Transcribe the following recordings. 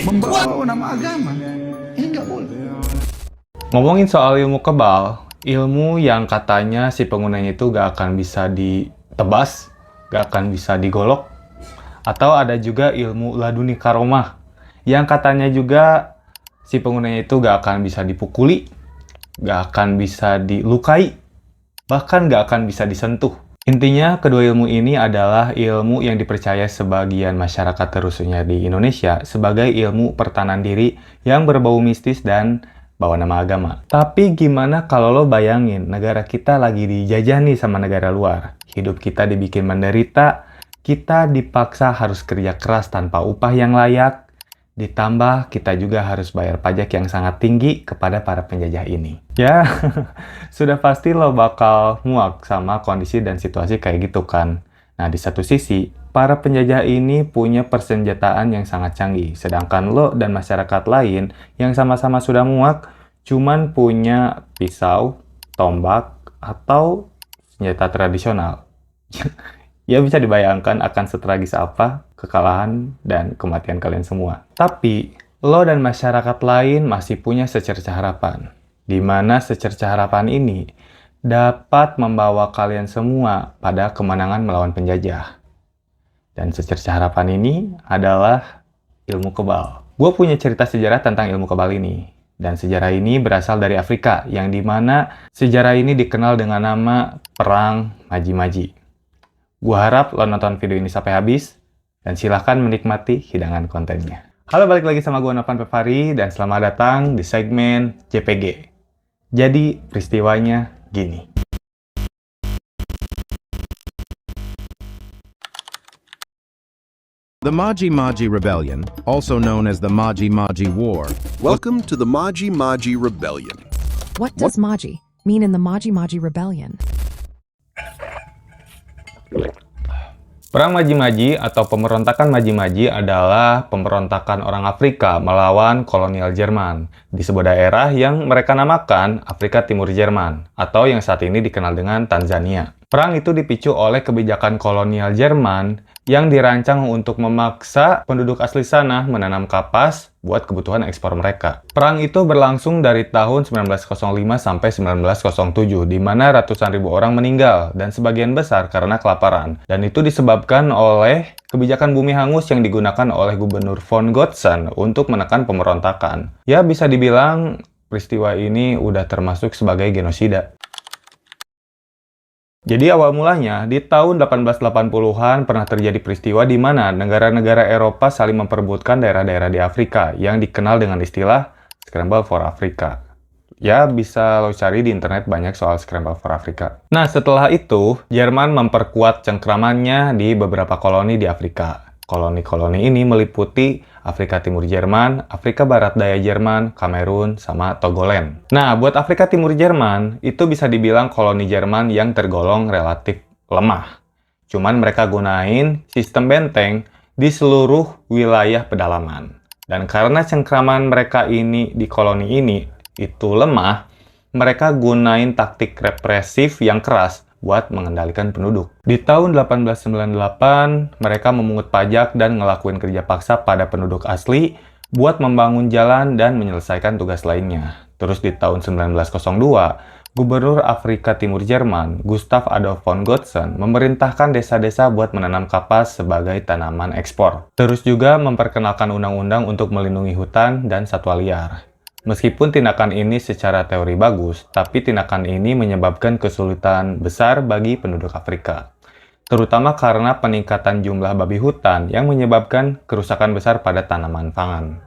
Membawa nama agama. Ini nggak boleh. Ngomongin soal ilmu kebal, ilmu yang katanya si penggunanya itu gak akan bisa ditebas, gak akan bisa digolok, atau ada juga ilmu laduni karomah, yang katanya juga si penggunanya itu gak akan bisa dipukuli, gak akan bisa dilukai, bahkan gak akan bisa disentuh. Intinya, kedua ilmu ini adalah ilmu yang dipercaya sebagian masyarakat terususnya di Indonesia sebagai ilmu pertahanan diri yang berbau mistis dan bawa nama agama. Tapi gimana kalau lo bayangin negara kita lagi dijajah nih sama negara luar. Hidup kita dibikin menderita, kita dipaksa harus kerja keras tanpa upah yang layak, ditambah kita juga harus bayar pajak yang sangat tinggi kepada para penjajah ini. Ya, sudah pasti lo bakal muak sama kondisi dan situasi kayak gitu kan. Nah, di satu sisi, para penjajah ini punya persenjataan yang sangat canggih, sedangkan lo dan masyarakat lain yang sama-sama sudah muak cuman punya pisau, tombak, atau senjata tradisional. Ya bisa dibayangkan akan setragis apa kekalahan dan kematian kalian semua. Tapi, lo dan masyarakat lain masih punya secercah harapan, di mana secercah harapan ini dapat membawa kalian semua pada kemenangan melawan penjajah. Dan secercah harapan ini adalah ilmu kebal. Gue punya cerita sejarah tentang ilmu kebal ini. Dan sejarah ini berasal dari Afrika, yang dimana sejarah ini dikenal dengan nama Perang Maji-Maji. Gue harap lo nonton video ini sampai habis, dan silahkan menikmati hidangan kontennya. Halo, balik lagi sama gue Novan Pepari, dan selamat datang di segmen JPG. Jadi, peristiwanya gini. The Maji-Maji Rebellion, also known as the Maji-Maji War. Welcome to the Maji-Maji Rebellion. What does Maji mean in the Maji-Maji Rebellion? Perang Maji-Maji atau pemberontakan Maji-Maji adalah pemberontakan orang Afrika melawan kolonial Jerman di sebuah daerah yang mereka namakan Afrika Timur Jerman atau yang saat ini dikenal dengan Tanzania. Perang itu dipicu oleh kebijakan kolonial Jerman yang dirancang untuk memaksa penduduk asli sana menanam kapas buat kebutuhan ekspor mereka. Perang itu berlangsung dari tahun 1905 sampai 1907, di mana ratusan ribu orang meninggal, dan sebagian besar karena kelaparan. Dan itu disebabkan oleh kebijakan bumi hangus yang digunakan oleh Gubernur von Gotzen untuk menekan pemberontakan. Ya, bisa dibilang peristiwa ini udah termasuk sebagai genosida. Jadi awal mulanya, di tahun 1880-an pernah terjadi peristiwa di mana negara-negara Eropa saling memperebutkan daerah-daerah di Afrika yang dikenal dengan istilah Scramble for Africa. Ya, bisa lo cari di internet banyak soal Scramble for Africa. Nah, setelah itu, Jerman memperkuat cengkramannya di beberapa koloni di Afrika. Koloni-koloni ini meliputi Afrika Timur Jerman, Afrika Barat Daya Jerman, Kamerun, sama Togoland. Nah, buat Afrika Timur Jerman, itu bisa dibilang koloni Jerman yang tergolong relatif lemah. Cuman mereka gunain sistem benteng di seluruh wilayah pedalaman. Dan karena cengkraman mereka ini di koloni ini itu lemah, mereka gunain taktik represif yang keras buat mengendalikan penduduk. Di tahun 1898, mereka memungut pajak dan ngelakuin kerja paksa pada penduduk asli buat membangun jalan dan menyelesaikan tugas lainnya. Terus di tahun 1902, Gubernur Afrika Timur Jerman, Gustav Adolf von Gotzen, memerintahkan desa-desa buat menanam kapas sebagai tanaman ekspor. Terus juga memperkenalkan undang-undang untuk melindungi hutan dan satwa liar. Meskipun tindakan ini secara teori bagus, tapi tindakan ini menyebabkan kesulitan besar bagi penduduk Afrika. Terutama karena peningkatan jumlah babi hutan yang menyebabkan kerusakan besar pada tanaman pangan.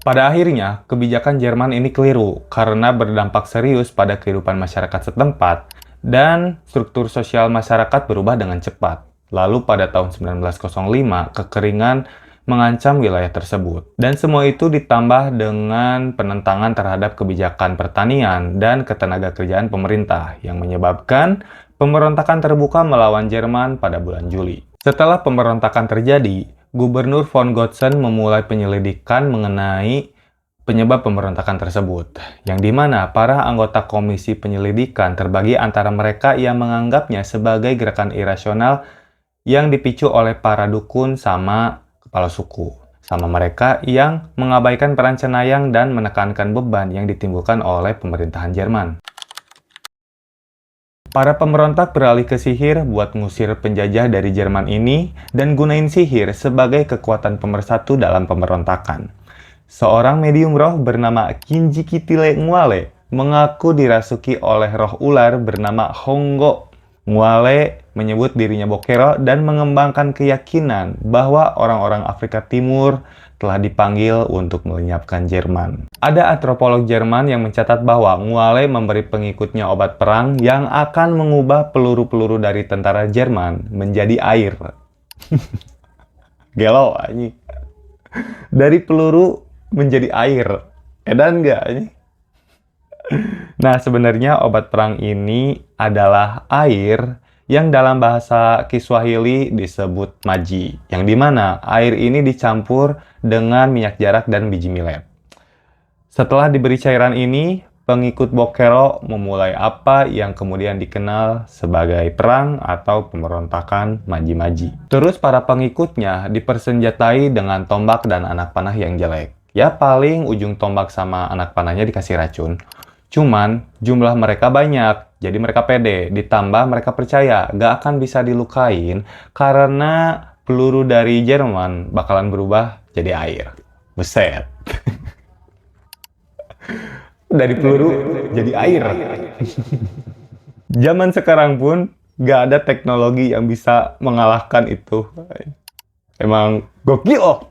Pada akhirnya, kebijakan Jerman ini keliru karena berdampak serius pada kehidupan masyarakat setempat dan struktur sosial masyarakat berubah dengan cepat. Lalu pada tahun 1905, kekeringan mengancam wilayah tersebut. Dan semua itu ditambah dengan penentangan terhadap kebijakan pertanian dan ketenagakerjaan pemerintah yang menyebabkan pemberontakan terbuka melawan Jerman pada bulan Juli. Setelah pemberontakan terjadi, Gubernur von Gotzen memulai penyelidikan mengenai penyebab pemberontakan tersebut, yang dimana para anggota komisi penyelidikan terbagi antara mereka yang menganggapnya sebagai gerakan irasional yang dipicu oleh para dukun sama kepala suku, sama mereka yang mengabaikan peran cenayang dan menekankan beban yang ditimbulkan oleh pemerintahan Jerman. Para pemberontak beralih ke sihir buat ngusir penjajah dari Jerman ini dan gunain sihir sebagai kekuatan pemersatu dalam pemberontakan. Seorang medium roh bernama Kinjikitile Ngwale mengaku dirasuki oleh roh ular bernama Honggo. Ngwale menyebut dirinya Bokero dan mengembangkan keyakinan bahwa orang-orang Afrika Timur telah dipanggil untuk melenyapkan Jerman. Ada antropolog Jerman yang mencatat bahwa Ngwale memberi pengikutnya obat perang yang akan mengubah peluru-peluru dari tentara Jerman menjadi air. Gelo anjing. Dari peluru menjadi air. Edan nggak ini? Nah, sebenarnya obat perang ini adalah air yang dalam bahasa Kiswahili disebut maji, yang dimana air ini dicampur dengan minyak jarak dan biji millet. Setelah diberi cairan ini, pengikut Bokero memulai apa yang kemudian dikenal sebagai perang atau pemberontakan Maji-Maji. Terus para pengikutnya dipersenjatai dengan tombak dan anak panah yang jelek. Ya paling ujung tombak sama anak panahnya dikasih racun. Cuman jumlah mereka banyak, jadi mereka pede. Ditambah mereka percaya gak akan bisa dilukain karena peluru dari Jerman bakalan berubah jadi air. Buset. Dari peluru jadi air. Zaman sekarang pun gak ada teknologi yang bisa mengalahkan itu. Emang gokil.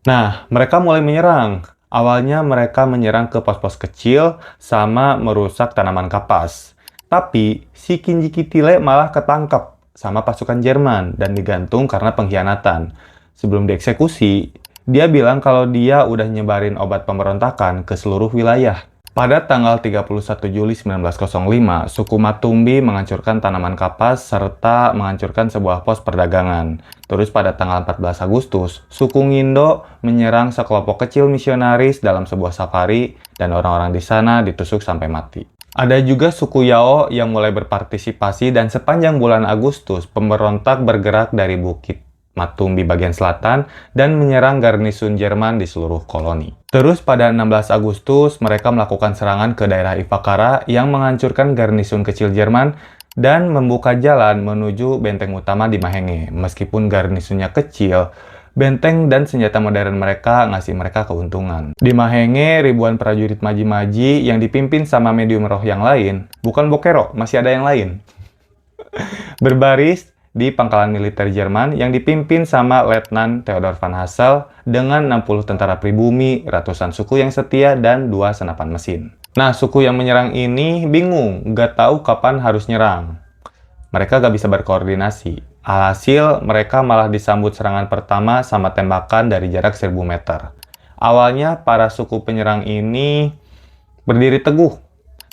Nah, mereka mulai menyerang. Awalnya mereka menyerang ke pos-pos kecil sama merusak tanaman kapas. Tapi si Kinjikitile malah ketangkep sama pasukan Jerman dan digantung karena pengkhianatan. Sebelum dieksekusi, dia bilang kalau dia udah nyebarin obat pemberontakan ke seluruh wilayah. Pada tanggal 31 Juli 1905, suku Matumbi menghancurkan tanaman kapas serta menghancurkan sebuah pos perdagangan. Terus pada tanggal 14 Agustus, suku Ngindo menyerang sekelompok kecil misionaris dalam sebuah safari dan orang-orang di sana ditusuk sampai mati. Ada juga suku Yao yang mulai berpartisipasi dan sepanjang bulan Agustus, pemberontak bergerak dari Bukit Matumbi bagian selatan dan menyerang garnisun Jerman di seluruh koloni. Terus pada 16 Agustus, mereka melakukan serangan ke daerah Ifakara yang menghancurkan garnisun kecil Jerman dan membuka jalan menuju benteng utama di Mahenge. Meskipun garnisunnya kecil, benteng dan senjata modern mereka ngasih mereka keuntungan. Di Mahenge, ribuan prajurit Maji-Maji yang dipimpin sama medium roh yang lain, bukan Bokero, masih ada yang lain, berbaris di pangkalan militer Jerman yang dipimpin sama Letnan Theodor van Hassel dengan 60 tentara pribumi, ratusan suku yang setia, dan 2 senapan mesin. Nah, suku yang menyerang ini bingung, gak tahu kapan harus nyerang. Mereka gak bisa berkoordinasi. Alhasil, mereka malah disambut serangan pertama sama tembakan dari jarak 1000 meter. Awalnya, para suku penyerang ini berdiri teguh.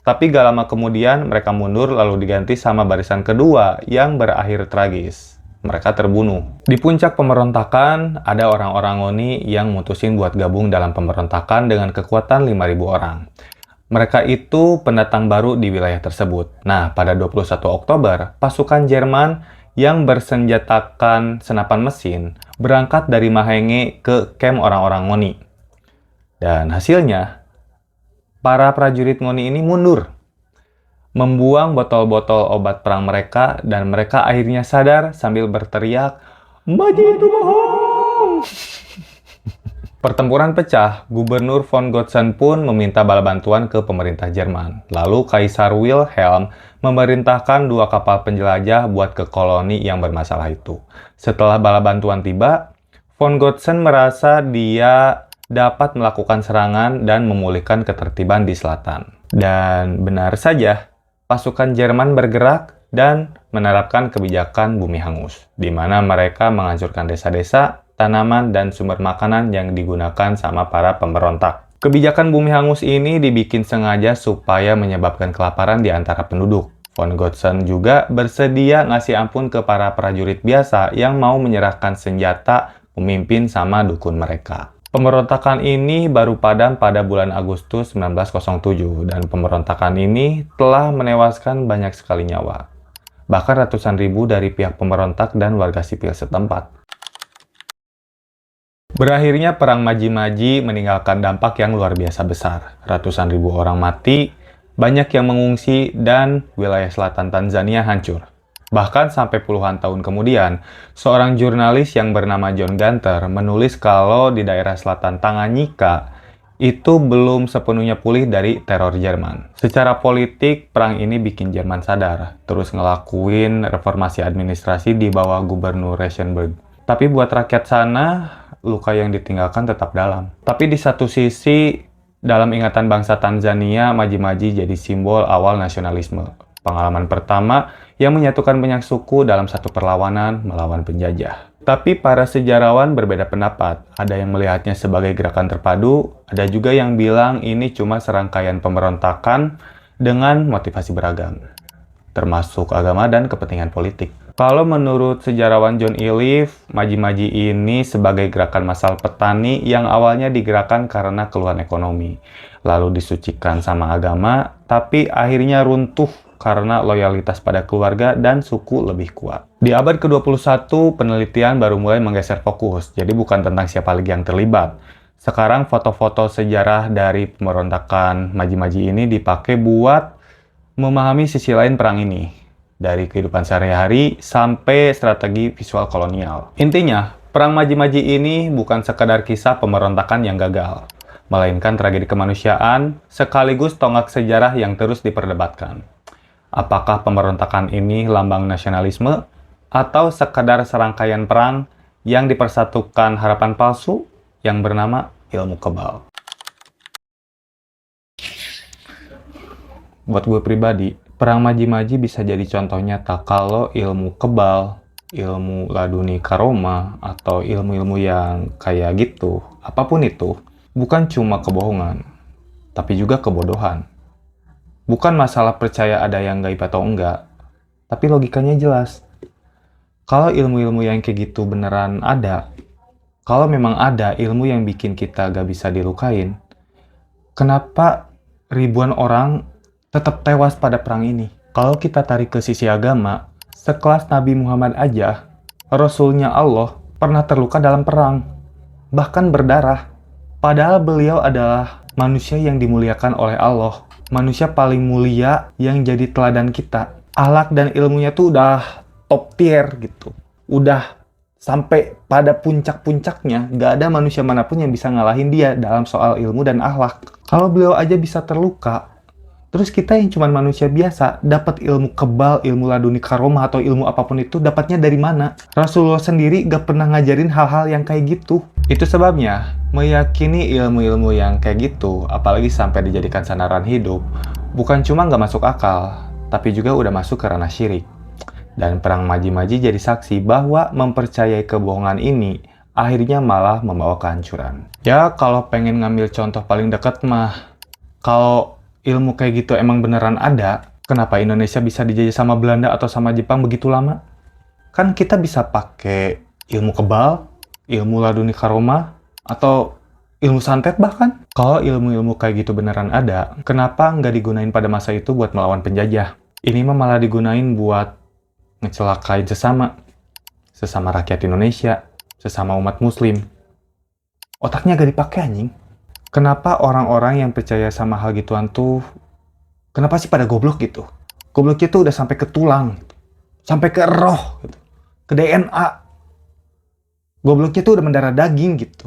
Tapi gak lama kemudian mereka mundur lalu diganti sama barisan kedua yang berakhir tragis. Mereka terbunuh. Di puncak pemberontakan, ada orang-orang Ngoni yang mutusin buat gabung dalam pemberontakan dengan kekuatan 5.000 orang. Mereka itu pendatang baru di wilayah tersebut. Nah, pada 21 Oktober, pasukan Jerman yang bersenjatakan senapan mesin berangkat dari Mahenge ke kamp orang-orang Ngoni. Dan hasilnya, para prajurit Ngoni ini mundur, membuang botol-botol obat perang mereka, dan mereka akhirnya sadar sambil berteriak, "Maji itu bohong!" Pertempuran pecah, Gubernur von Gotzen pun meminta bala bantuan ke pemerintah Jerman. Lalu Kaisar Wilhelm memerintahkan 2 kapal penjelajah buat ke koloni yang bermasalah itu. Setelah bala bantuan tiba, von Gotzen merasa dia dapat melakukan serangan dan memulihkan ketertiban di selatan. Dan benar saja, pasukan Jerman bergerak dan menerapkan kebijakan bumi hangus, di mana mereka menghancurkan desa-desa, tanaman, dan sumber makanan yang digunakan sama para pemberontak. Kebijakan bumi hangus ini dibikin sengaja supaya menyebabkan kelaparan di antara penduduk. Von Gotzen juga bersedia ngasih ampun ke para prajurit biasa yang mau menyerahkan senjata, pemimpin, sama dukun mereka. Pemberontakan ini baru padam pada bulan Agustus 1907 dan pemberontakan ini telah menewaskan banyak sekali nyawa. Bahkan ratusan ribu dari pihak pemberontak dan warga sipil setempat. Berakhirnya Perang Maji-Maji meninggalkan dampak yang luar biasa besar. Ratusan ribu orang mati, banyak yang mengungsi, dan wilayah selatan Tanzania hancur. Bahkan sampai puluhan tahun kemudian, seorang jurnalis yang bernama John Gunter menulis kalau di daerah selatan Tanganyika itu belum sepenuhnya pulih dari teror Jerman. Secara politik, perang ini bikin Jerman sadar, terus ngelakuin reformasi administrasi di bawah Gubernur Rauschenberg. Tapi buat rakyat sana, luka yang ditinggalkan tetap dalam. Tapi di satu sisi, dalam ingatan bangsa Tanzania, Maji-Maji jadi simbol awal nasionalisme. Pengalaman pertama yang menyatukan banyak suku dalam satu perlawanan melawan penjajah. Tapi para sejarawan berbeda pendapat. Ada yang melihatnya sebagai gerakan terpadu, ada juga yang bilang ini cuma serangkaian pemberontakan dengan motivasi beragam, termasuk agama dan kepentingan politik. Kalau menurut sejarawan John Iliffe, Maji-Maji ini sebagai gerakan massal petani yang awalnya digerakkan karena keluhan ekonomi, lalu disucikan sama agama, tapi akhirnya runtuh karena loyalitas pada keluarga dan suku lebih kuat. Di abad ke-21, penelitian baru mulai menggeser fokus, jadi bukan tentang siapa lagi yang terlibat. Sekarang foto-foto sejarah dari pemberontakan Maji-Maji ini dipakai buat memahami sisi lain perang ini, dari kehidupan sehari-hari sampai strategi visual kolonial. Intinya, perang Maji-Maji ini bukan sekadar kisah pemberontakan yang gagal, melainkan tragedi kemanusiaan sekaligus tonggak sejarah yang terus diperdebatkan. Apakah pemberontakan ini lambang nasionalisme atau sekadar serangkaian perang yang dipersatukan harapan palsu yang bernama ilmu kebal? Buat gue pribadi, perang Maji-Maji bisa jadi contoh nyata kalau ilmu kebal, ilmu laduni karoma, atau ilmu-ilmu yang kayak gitu, apapun itu, bukan cuma kebohongan, tapi juga kebodohan. Bukan masalah percaya ada yang gaib atau enggak, tapi logikanya jelas. Kalau ilmu-ilmu yang kayak gitu beneran ada, kalau memang ada ilmu yang bikin kita gak bisa dilukain, kenapa ribuan orang tetap tewas pada perang ini? Kalau kita tarik ke sisi agama, sekelas Nabi Muhammad aja, Rasulnya Allah, pernah terluka dalam perang, bahkan berdarah. Padahal beliau adalah manusia yang dimuliakan oleh Allah, manusia paling mulia yang jadi teladan kita. Akhlak dan ilmunya tuh udah top tier gitu. Udah sampai pada puncak-puncaknya, gak ada manusia manapun yang bisa ngalahin dia dalam soal ilmu dan akhlak. Kalau beliau aja bisa terluka, terus kita yang cuma manusia biasa, dapat ilmu kebal, ilmu laduni karomah, atau ilmu apapun itu, dapatnya dari mana? Rasulullah sendiri gak pernah ngajarin hal-hal yang kayak gitu. Itu sebabnya, meyakini ilmu-ilmu yang kayak gitu, apalagi sampai dijadikan sandaran hidup, bukan cuma gak masuk akal, tapi juga udah masuk ke ranah syirik. Dan perang Maji-Maji jadi saksi bahwa mempercayai kebohongan ini akhirnya malah membawa kehancuran. Ya, kalau pengen ngambil contoh paling dekat mah, kalau ilmu kayak gitu emang beneran ada, kenapa Indonesia bisa dijajah sama Belanda atau sama Jepang begitu lama? Kan kita bisa pakai ilmu kebal, ilmu laduni karoma, atau ilmu santet bahkan. Kalau ilmu-ilmu kayak gitu beneran ada, kenapa nggak digunain pada masa itu buat melawan penjajah? Ini mah malah digunain buat ngecelakain sesama rakyat Indonesia, sesama umat muslim. Otaknya gak dipakai anjing. Kenapa orang-orang yang percaya sama hal gituan tuh, kenapa sih pada goblok gitu? Gobloknya tuh udah sampai ke tulang, gitu. Sampai ke roh, gitu. Ke DNA. Gobloknya tuh udah mendarah daging gitu.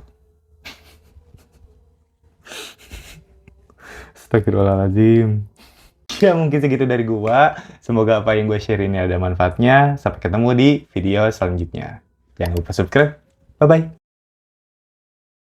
Astagfirullahaladzim. Ya mungkin segitu dari gua. Semoga apa yang gua share ini ada manfaatnya. Sampai ketemu di video selanjutnya. Jangan lupa subscribe. Bye-bye.